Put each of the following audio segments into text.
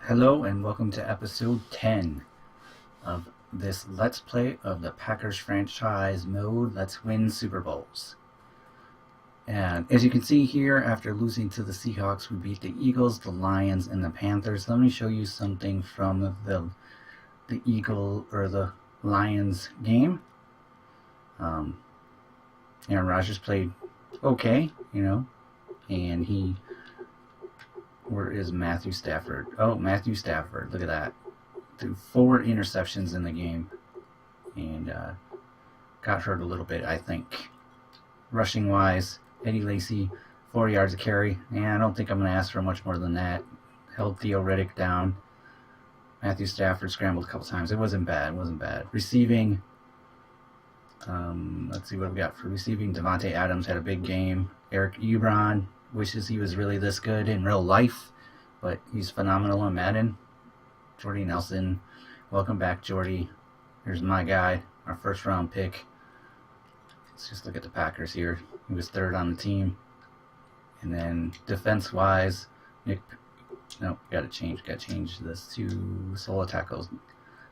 Hello and welcome to episode 10 of this Let's Play of the Packers franchise mode, Let's Win Super Bowls. And as you can see here, after losing to the Seahawks, we beat the Eagles, the Lions, and the Panthers. Let me show you something from the Lions game. Aaron Rodgers played okay, and where is Matthew Stafford? Oh, Matthew Stafford, look at that. Threw 4 interceptions in the game and got hurt a little bit, I think. Rushing wise, Eddie Lacy, 4 yards of carry. I don't think I'm going to ask for much more than that. Held Theo Riddick down. Matthew Stafford scrambled a couple times. It wasn't bad. Receiving, let's see what we got for receiving. Devontae Adams had a big game. Eric Ebron wishes he was really this good in real life, but he's phenomenal in Madden. Jordy Nelson, welcome back, Jordy. Here's my guy, our first round pick. Let's just look at the Packers here. He was 3rd on the team. And then defense wise, gotta change this to solo tackles.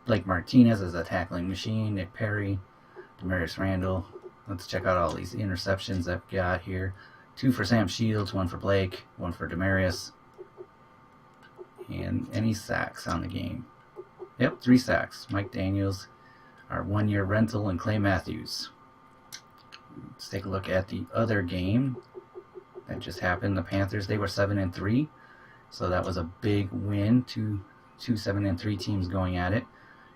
Blake Martinez is a tackling machine. Nick Perry, Demarius Randall. Let's check out all these interceptions I've got here. 2 for Sam Shields, 1 for Blake, 1 for Demarius. And any sacks on the game? Yep, 3 sacks. Mike Daniels, our 1-year rental, and Clay Matthews. Let's take a look at the other game that just happened. The Panthers, they were 7-3, so that was a big win. Two 7-3 teams going at it.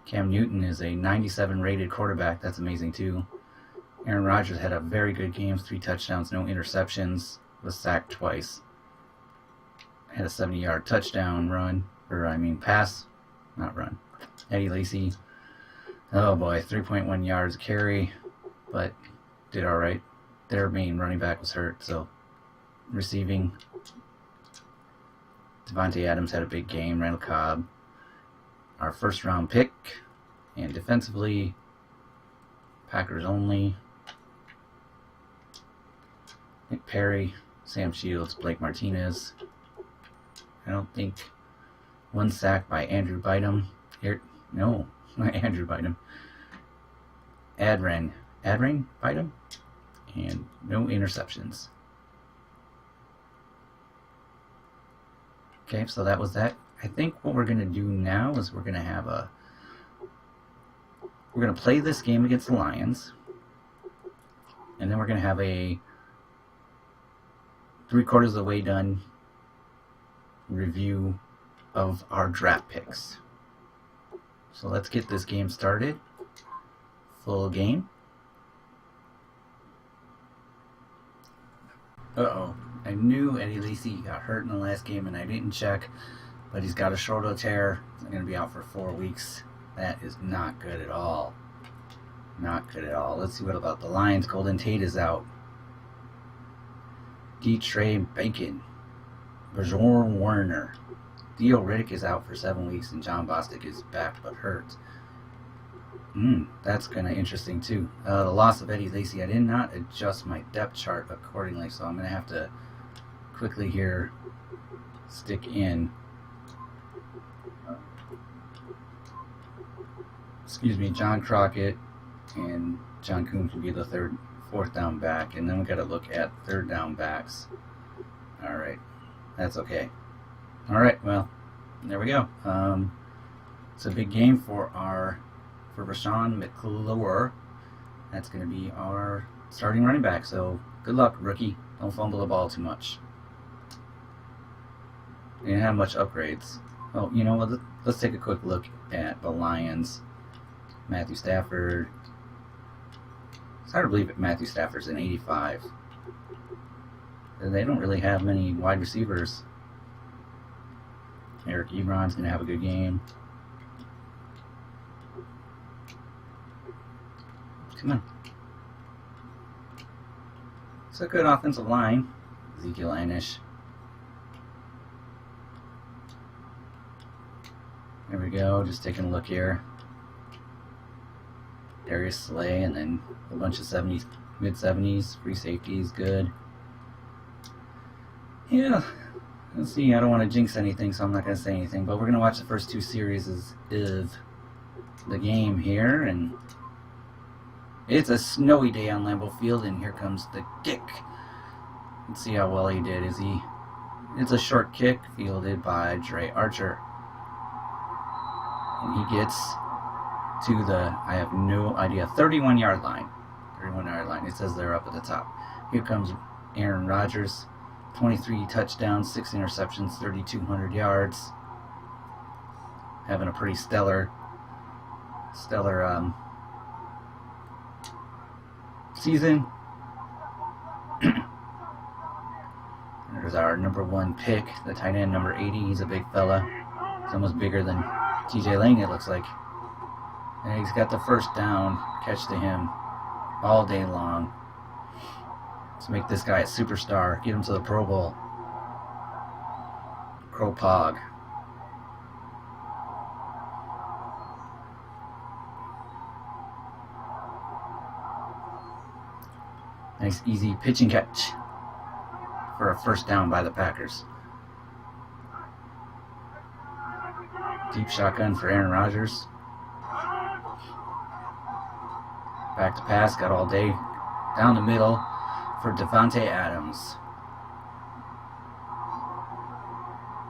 Cam Newton is a 97 rated quarterback. That's amazing too. Aaron Rodgers had a very good game, 3 touchdowns, no interceptions, was sacked twice. Had a 70-yard touchdown pass, not run. Eddie Lacy, oh boy, 3.1 yards carry, but did all right. Their main running back was hurt, so receiving, Devontae Adams had a big game. Randall Cobb, our first round pick, and defensively, Packers only. Nick Perry, Sam Shields, Blake Martinez. I don't think 1 sack by Andrew Bynum. No, not Andrew Bynum. Adrian Bynum, and no interceptions. Okay, so that was that. I think what we're gonna do now is we're gonna play this game against the Lions, and then we're gonna have a 3/4 of the way done review of our draft picks. So let's get this game started. Full game. Uh-oh. I knew Eddie Lacy got hurt in the last game and I didn't check, but he's got a shoulder tear. He's going to be out for 4 weeks. That is not good at all. Not good at all. Let's see what about the Lions. Golden Tate is out. D-Trey Bacon. Bjorn Werner. Theo Riddick is out for 7 weeks, and John Bostic is back but hurt. That's kind of interesting too. The loss of Eddie Lacy. I did not adjust my depth chart accordingly, so I'm going to have to quickly here stick in. John Crockett and John Coombs will be the 4th down back, and then we got to look at 3rd down backs. All right, that's okay. All right, well, there we go. It's a big game for Rashawn McClure. That's going to be our starting running back. So good luck, rookie. Don't fumble the ball too much. They didn't have much upgrades. Oh, you know what? Let's take a quick look at the Lions. Matthew Stafford. It's hard to believe that Matthew Stafford's an 85. And they don't really have many wide receivers. Eric Ebron's going to have a good game. Come on. It's a good offensive line. Ezekiel Anish. There we go. Just taking a look here. Darius Slay, and then a bunch of mid-70s, free safeties, good. Yeah, Let's see, I don't want to jinx anything, so I'm not going to say anything, but we're going to watch the first 2 series of the game here, and it's a snowy day on Lambeau Field, and here comes the kick. Let's see how well he did. It's a short kick fielded by Dre Archer. And he gets to the, I have no idea, 31-yard line. 31-yard line. It says they're up at the top. Here comes Aaron Rodgers. 23 touchdowns, 6 interceptions, 3,200 yards. Having a pretty stellar season. There's our number 1 pick, the tight end, number 80. He's a big fella. He's almost bigger than TJ Lang, it looks like. And he's got the first down catch to him all day long. Let's make this guy a superstar. Get him to the Pro Bowl. Crow Pog. Nice easy pitch and catch for a first down by the Packers. Deep shotgun for Aaron Rodgers. Back to pass, got all day. Down the middle for Devontae Adams.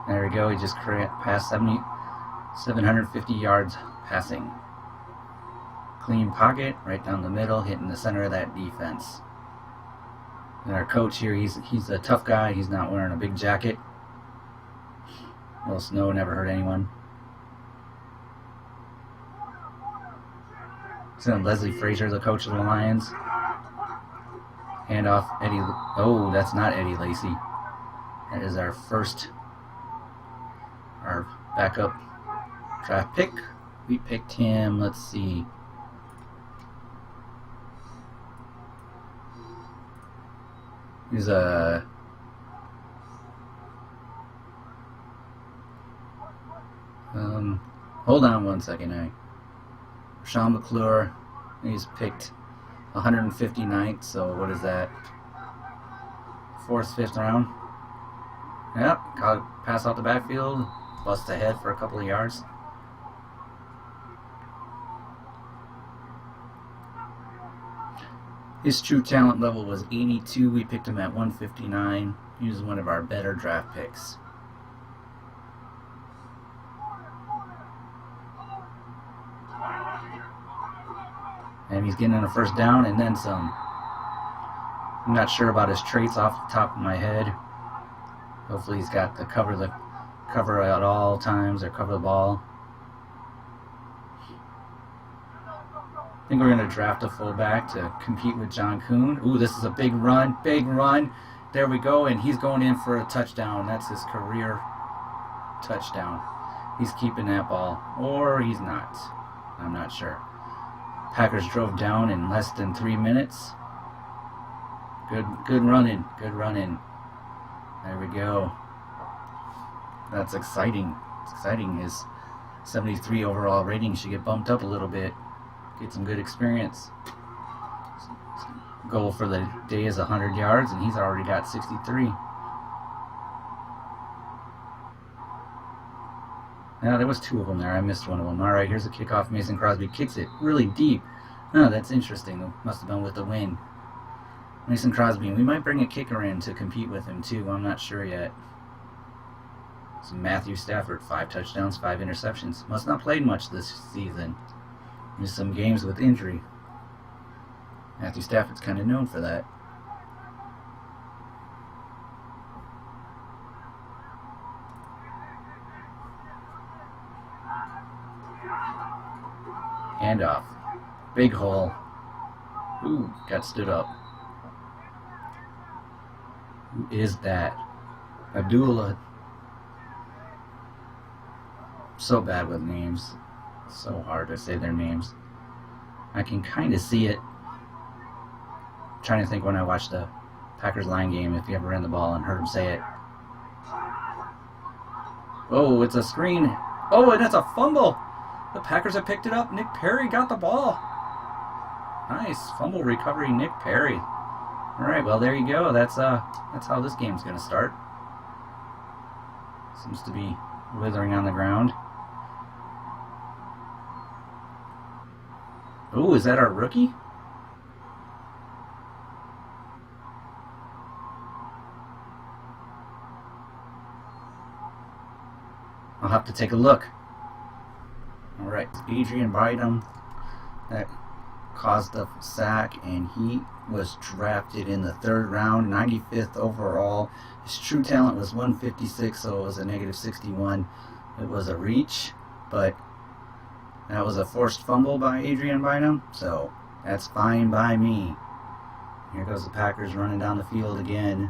There we go, he just passed 750 yards passing. Clean pocket, right down the middle, hitting the center of that defense. And our coach here, he's a tough guy. He's not wearing a big jacket. A little snow never hurt anyone. Send Leslie Frazier, the coach of the Lions. Hand off Eddie. Oh, that's not Eddie Lacy. That is our backup draft pick. We picked him, let's see. He's a hold on one second. Sean McClure, he's picked 159th, so what is that? 4th, 5th round. Yep, got pass out the backfield, bust ahead for a couple of yards. His true talent level was 82. We picked him at 159. He was one of our better draft picks. And he's getting on a first down and then some. I'm not sure about his traits off the top of my head. Hopefully he's got the cover at all times, or cover the ball. I think we're going to draft a fullback to compete with John Kuhn. Ooh, this is a big run, big run. There we go, and he's going in for a touchdown. That's his career touchdown. He's keeping that ball, or he's not. I'm not sure. Packers drove down in less than 3 minutes. Good running, good running. There we go. That's exciting. It's exciting. His 73 overall rating should get bumped up a little bit. Get some good experience. Goal for the day is 100 yards, and he's already got 63. Now, there was 2 of them there. I missed one of them. All right, here's a kickoff. Mason Crosby kicks it really deep. Oh, that's interesting. Must have been with the wind. Mason Crosby. We might bring a kicker in to compete with him, too. I'm not sure yet. So Matthew Stafford, 5 touchdowns, 5 interceptions. Must not played much this season. There's some games with injury. Matthew Stafford's kind of known for that. Handoff. Big hole. Ooh, got stood up. Who is that? Abdullah. So bad with names. So hard to say their names. I can kind of see it. I'm trying to think when I watched the Packers line game if he ever ran the ball and heard him say it. Oh, it's a screen. Oh, and it's a fumble. The Packers have picked it up. Nick Perry got the ball. Nice fumble recovery, Nick Perry. All right, well there you go. That's how this game's gonna start. Seems to be withering on the ground. Ooh, is that our rookie? I'll have to take a look. Alright, Adrian Bynum, that caused the sack, and he was drafted in the 3rd round, 95th overall. His true talent was 156, so it was a negative 61. It was a reach, but that was a forced fumble by Adrian Bynum, so that's fine by me. Here goes the Packers running down the field again.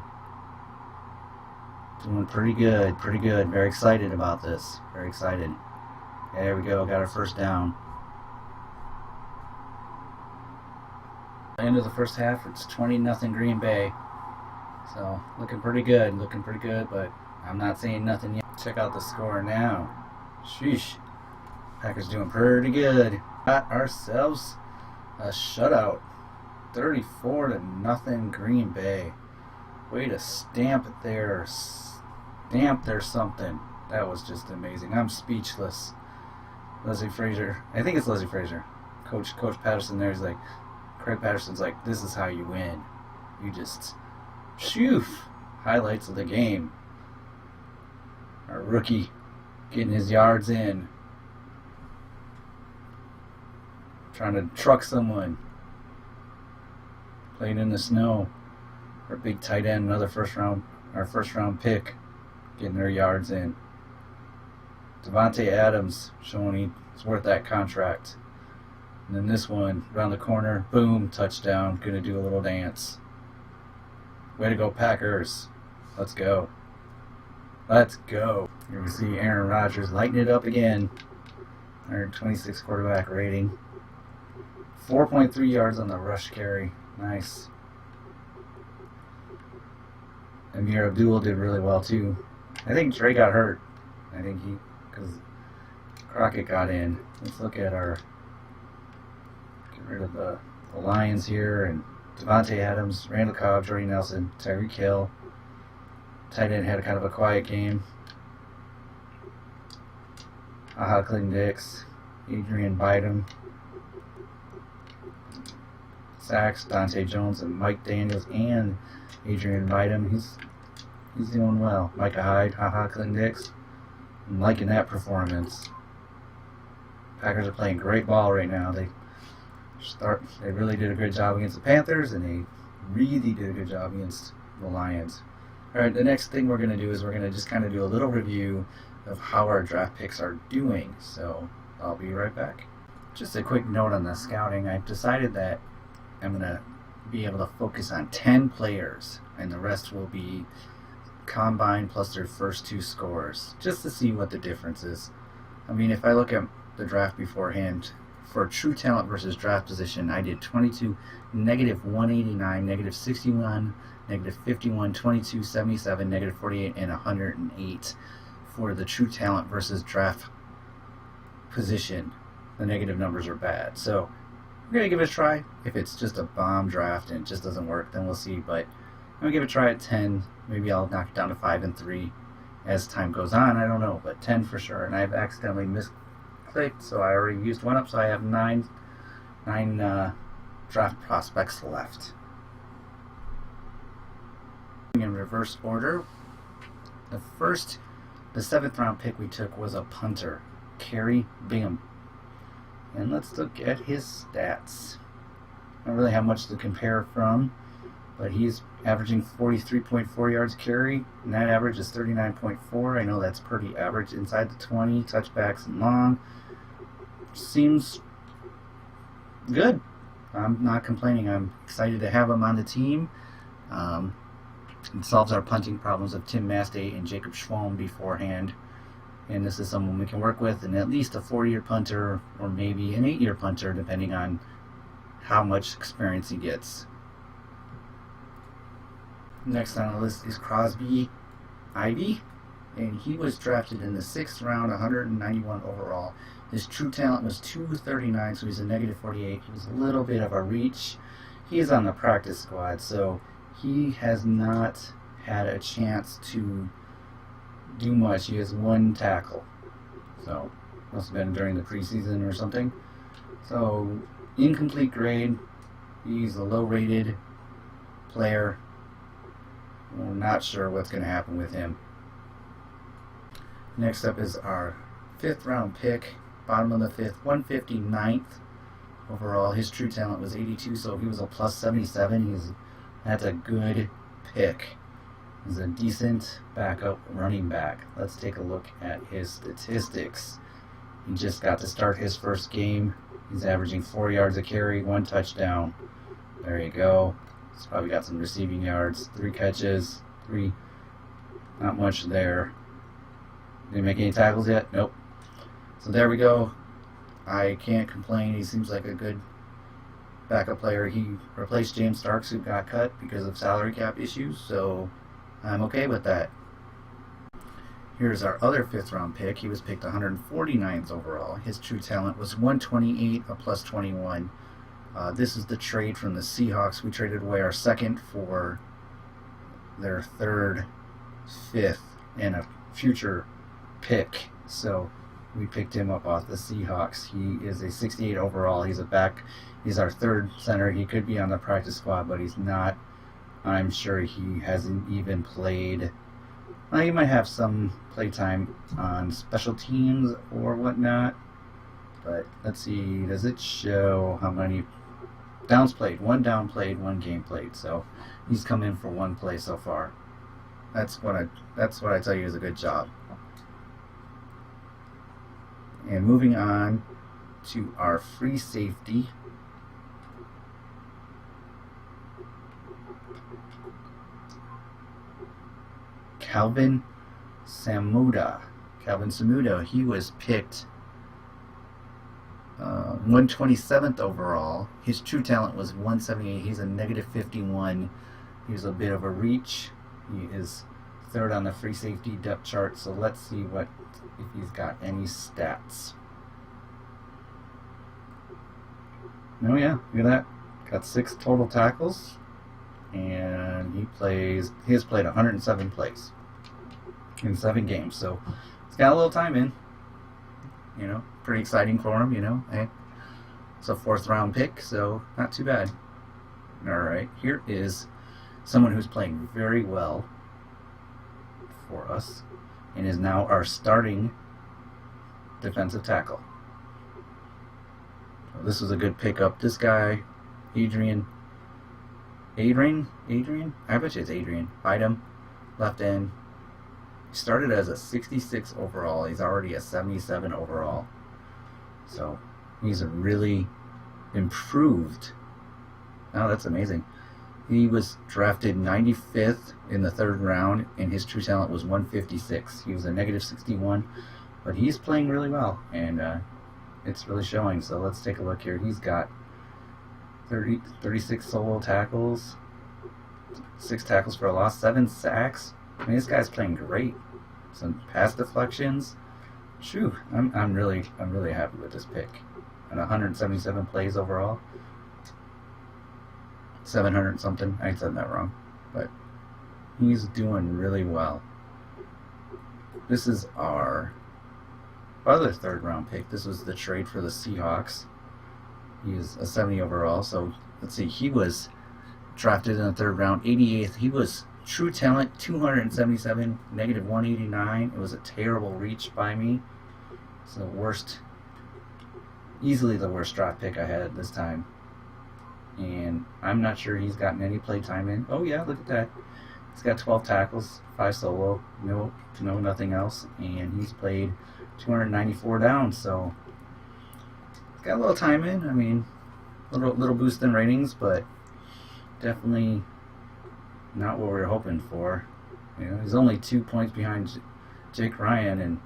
Doing pretty good, pretty good. Very excited about this. Very excited. There we go, got our first down. End of the first half, it's 20-0 Green Bay. So, looking pretty good, but I'm not saying nothing yet. Check out the score now. Sheesh. Packers doing pretty good. Got ourselves a shutout. 34-0 Green Bay. Way to stamp it there. Stamp there something. That was just amazing. I'm speechless. Leslie Frazier. I think it's Leslie Frazier. Coach Patterson there's like, Craig Patterson's like, this is how you win. You just, shoo. Highlights of the game. Our rookie getting his yards in. Trying to truck someone. Playing in the snow. Our big tight end, another our first round pick, getting their yards in. Davante Adams showing he's worth that contract. And then this one, around the corner, boom, touchdown. Gonna do a little dance. Way to go, Packers. Let's go. Let's go. Here we see Aaron Rodgers lighting it up again. 126 quarterback rating. 4.3 yards on the rush carry. Nice. Amir Abdul did really well too. I think Dre got hurt. I think because Crockett got in. Let's look at our, get rid of the Lions here, and Davante Adams, Randall Cobb, Jordy Nelson, Tyreek Hill. Tight end had kind of a quiet game. Clinton Dix, Adrian Bynum. Sacks, Dante Jones and Mike Daniels and Adrian Bynum. He's doing well. Micah Hyde, Clinton Dix. I'm liking that performance. Packers are playing great ball right now. They really did a good job against the Panthers, and they really did a good job against the Lions. Alright, the next thing we're going to do is we're going to just kind of do a little review of how our draft picks are doing. So, I'll be right back. Just a quick note on the scouting. I've decided that I'm going to be able to focus on 10 players, and the rest will be combined plus their first 2 scores, just to see what the difference is. I mean, if I look at the draft beforehand, for true talent versus draft position, I did 22, negative 189, negative 61, negative 51, 22, 77, negative 48, and 108 for the true talent versus draft position. The negative numbers are bad. So we're going to give it a try. If it's just a bomb draft and it just doesn't work, then we'll see. But I'm going to give it a try at 10. Maybe I'll knock it down to 5 and 3 as time goes on. I don't know, but 10 for sure. And I've accidentally misclicked, so I already used one up, so I have 9 draft prospects left. In reverse order, the 7th round pick we took was a punter, Kerry Bingham. And let's look at his stats. I don't really have much to compare from, but he's averaging 43.4 yards carry, and that average is 39.4. I know that's pretty average inside the 20, touchbacks and long. Seems good. I'm not complaining. I'm excited to have him on the team. It solves our punting problems of Tim Mastay and Jacob Schwalm beforehand. And this is someone we can work with, and at least a 4-year punter or maybe an 8-year punter, depending on how much experience he gets. Next on the list is Crosby Ivy, and he was drafted in the 6th round, 191 overall. His true talent was 239, so he's a negative 48. He was a little bit of a reach. He is on the practice squad, so he has not had a chance to do much. He has 1 tackle. So, must have been during the preseason or something. So, incomplete grade. He's a low-rated player. We're not sure what's going to happen with him. Next up is our 5th round pick, bottom of the 5th, 159th overall. His true talent was 82, so he was a plus 77. That's a good pick. He's a decent backup running back. Let's take a look at his statistics. He just got to start his first game. He's averaging 4 yards a carry, 1 touchdown. There you go. He's probably got some receiving yards, 3 catches, 3, not much there. Didn't make any tackles yet? Nope. So there we go. I can't complain. He seems like a good backup player. He replaced James Starks, who got cut because of salary cap issues, so I'm okay with that. Here's our other 5th round pick. He was picked 149th overall. His true talent was 128, a plus 21. This is the trade from the Seahawks. We traded away our 2nd for their 3rd, 5th, and a future pick. So we picked him up off the Seahawks. He is a 68 overall. He's a back. He's our 3rd center. He could be on the practice squad, but he's not. I'm sure he hasn't even played. Well, he might have some playtime on special teams or whatnot. But let's see. Does it show how many downs played? 1 down played, 1 game played. So he's come in for 1 play so far. That's what I tell you is a good job. And moving on to our free safety. Calvin Samuda. He was picked 127th overall. His true talent was 178. He's a negative 51. He's a bit of a reach. He is 3rd on the free safety depth chart. So let's see if he's got any stats. Oh yeah, look at that. Got 6 total tackles. And he has played 107 plays in 7 games. So he's got a little time in. You know, pretty exciting for him, you know. Hey, it's a 4th round pick, so not too bad. Alright, here is someone who's playing very well for us and is now our starting defensive tackle. So this was a good pickup. This guy, Adrian? I bet you it's Adrian. Bidem, left end. He started as a 66 overall. He's already a 77 overall. So he's a really improved. Oh, that's amazing. He was drafted 95th in the 3rd round, and his true talent was 156. He was a negative 61, but he's playing really well, and it's really showing. So let's take a look here. He's got 36 solo tackles, 6 tackles for a loss, 7 sacks. I mean, this guy's playing great. Some pass deflections. Shoo, I'm really happy with this pick. And 177 plays overall. 700 something. I said that wrong, but he's doing really well. This is our other 3rd round pick. This was the trade for the Seahawks. He is a 70 overall. So let's see. He was drafted in the 3rd round, 88th. He was true talent 277, negative 189. It was a terrible reach by me. It's the worst, easily the worst draft pick I had at this time. And I'm not sure he's gotten any play time in. Oh yeah, look at that. He's got 12 tackles, 5 solo, no nothing else, and he's played 294 downs. So he's got a little time in. I mean, little boost in ratings, but definitely not what we were hoping for. You know, he's only 2 points behind Jake Ryan, and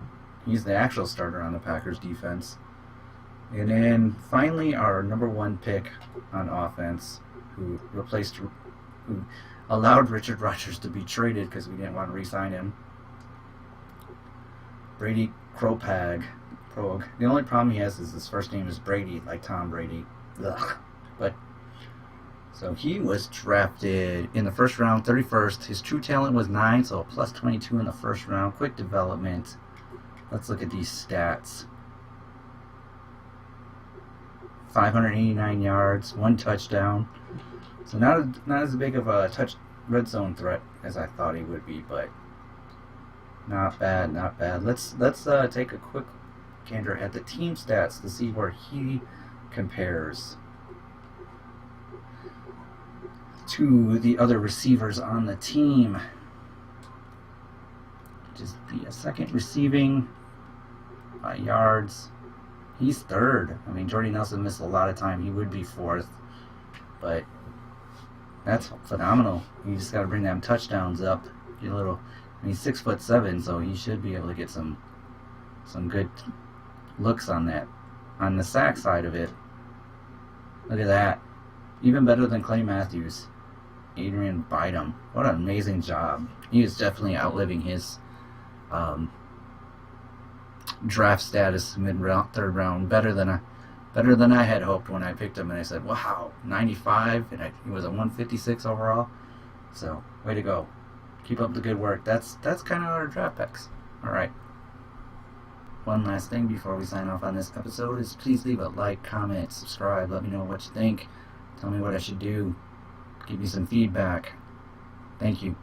he's the actual starter on the Packers defense. And then finally, our number 1 pick on offense, who allowed Richard Rodgers to be traded because we didn't want to re-sign him. Brady Krogh. The only problem he has is his first name is Brady, like Tom Brady. Ugh. But So he was drafted in the first round, 31st. His true talent was 9, so a plus 22 in the first round. Quick development. Let's look at these stats. 589 yards, 1 touchdown. So not as big of a red zone threat as I thought he would be, but not bad, not bad. Let's take a quick gander at the team stats to see where he compares to the other receivers on the team. Just the second receiving by yards. He's third. I mean, Jordy Nelson missed a lot of time. He would be fourth, but that's phenomenal. You just got to bring them touchdowns up. Get a little. I mean, he's 6'7", so he should be able to get some good looks on that. On the sack side of it, look at that. Even better than Clay Matthews. Adrian Bynum. What an amazing job. He is definitely outliving his draft status mid-round, third round. Better than I had hoped when I picked him, and I said, wow, 95, and he was a 156 overall. So, way to go. Keep up the good work. That's kind of our draft picks. All right. One last thing before we sign off on this episode is please leave a like, comment, subscribe. Let me know what you think. Tell me what I should do. Give me some feedback. Thank you.